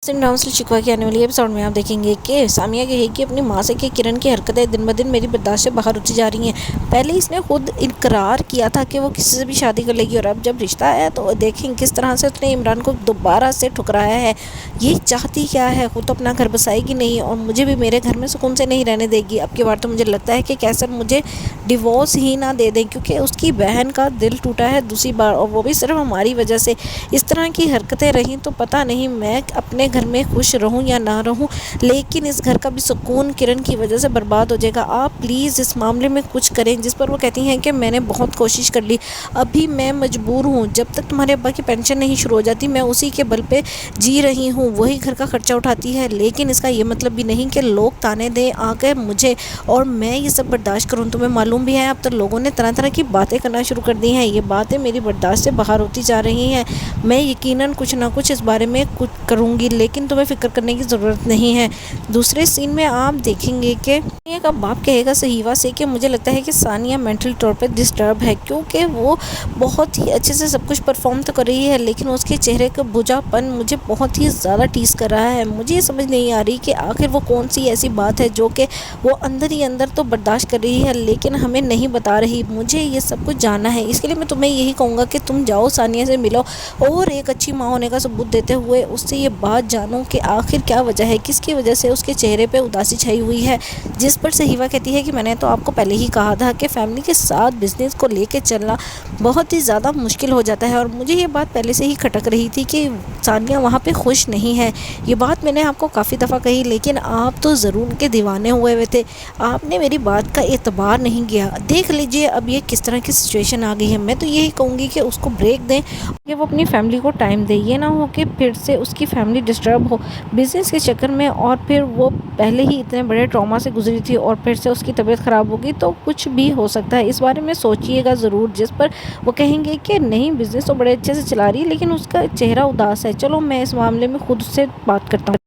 Drama से शिकवा के आने वाली एपिसोड में आप देखेंगे कि सामिया कहेगी कि अपनी माँ से कि किरण की हरकतें दिन ब दिन मेरी बर्दाश्त से बाहर होती जा रही हैं। पहले इसने खुद इकरार किया था कि वो किसी से भी शादी कर लेगी और अब जब रिश्ता आया तो देखें किस तरह से उसने इमरान को दोबारा से ठुकराया है। ये चाहती क्या है, खुद तो अपना घर बसाएगी नहीं और मुझे भी मेरे घर में सुकून से नहीं रहने देगी। अब की बार तो मुझे लगता है कि कैसर मुझे डिवोर्स ही ना दे दें, क्योंकि उसकी बहन का दिल टूटा है दूसरी बार, और वो भी सिर्फ हमारी वजह से। इस तरह की हरकतें रहीं तो पता नहीं मैं अपने घर में खुश रहूं या ना रहूं, लेकिन इस घर का भी सुकून किरण की वजह से बर्बाद हो जाएगा। आप प्लीज़ इस मामले में कुछ करें। जिस पर वो कहती हैं कि मैंने बहुत कोशिश कर ली, अभी मैं मजबूर हूँ। जब तक तुम्हारे अब्बा की पेंशन नहीं शुरू हो जाती मैं उसी के बल पे जी रही हूँ, वही घर का खर्चा उठाती है। लेकिन इसका ये मतलब भी नहीं कि लोग ताने दें आके मुझे और मैं ये सब बर्दाश्त करूँ। तुम्हें मालूम भी है अब तो लोगों ने तरह तरह की बातें करना शुरू कर दी हैं। ये बातें मेरी बर्दाश्त से बाहर होती जा रही हैं। मैं यकीनन कुछ ना कुछ इस बारे में कुछ करूँगी, लेकिन तुम्हें फ़िक्र करने की ज़रूरत नहीं है। दूसरे सीन में आप देखेंगे कि सानिया का बाप कहेगा सहीवा से कि मुझे लगता है कि सानिया मेंटल तौर पे डिस्टर्ब है, क्योंकि वो बहुत ही अच्छे से सब कुछ परफॉर्म तो कर रही है लेकिन उसके चेहरे का बुझापन मुझे बहुत ही ज़्यादा टीस कर रहा है। मुझे ये समझ नहीं आ रही कि आखिर वो कौन सी ऐसी बात है जो कि वो अंदर ही अंदर तो बर्दाश्त कर रही है लेकिन हमें नहीं बता रही। मुझे ये सब कुछ जानना है, इसके लिए मैं तुम्हें यही कहूँगा कि तुम जाओ सानिया से मिलो और एक अच्छी माँ होने का सबूत देते हुए उससे ये बात जानो कि आखिर क्या वजह है, किसकी वजह से उसके चेहरे पे उदासी छाई हुई है। जिस पर सहीवा कहती है कि मैंने तो आपको पहले ही कहा था कि फैमिली के साथ बिजनेस को लेके चलना बहुत ही ज़्यादा मुश्किल हो जाता है, और मुझे ये बात पहले से ही खटक रही थी कि सानिया वहाँ पे खुश नहीं है। ये बात मैंने आपको काफ़ी दफ़ा कही लेकिन आप तो ज़रूर के दीवाने हुए हुए थे, आपने मेरी बात का एतबार नहीं किया। देख लीजिए अब ये किस तरह की सिचुएशन आ गई है। मैं तो यही कहूँगी कि उसको ब्रेक दें कि वो अपनी फैमिली को टाइम दे, ये ना हो कि फिर से उसकी फैमिली डिस्टर्ब हो बिज़नेस के चक्कर में, और फिर वो पहले ही इतने बड़े ट्रॉमा से गुजरी थी और फिर से उसकी तबीयत ख़राब होगी तो कुछ भी हो सकता है। इस बारे में सोचिएगा ज़रूर। जिस पर वो कहेंगे कि नहीं बिज़नेस तो बड़े अच्छे से चला रही है लेकिन उसका चेहरा उदास है। चलो मैं इस मामले में खुद से बात करता हूँ।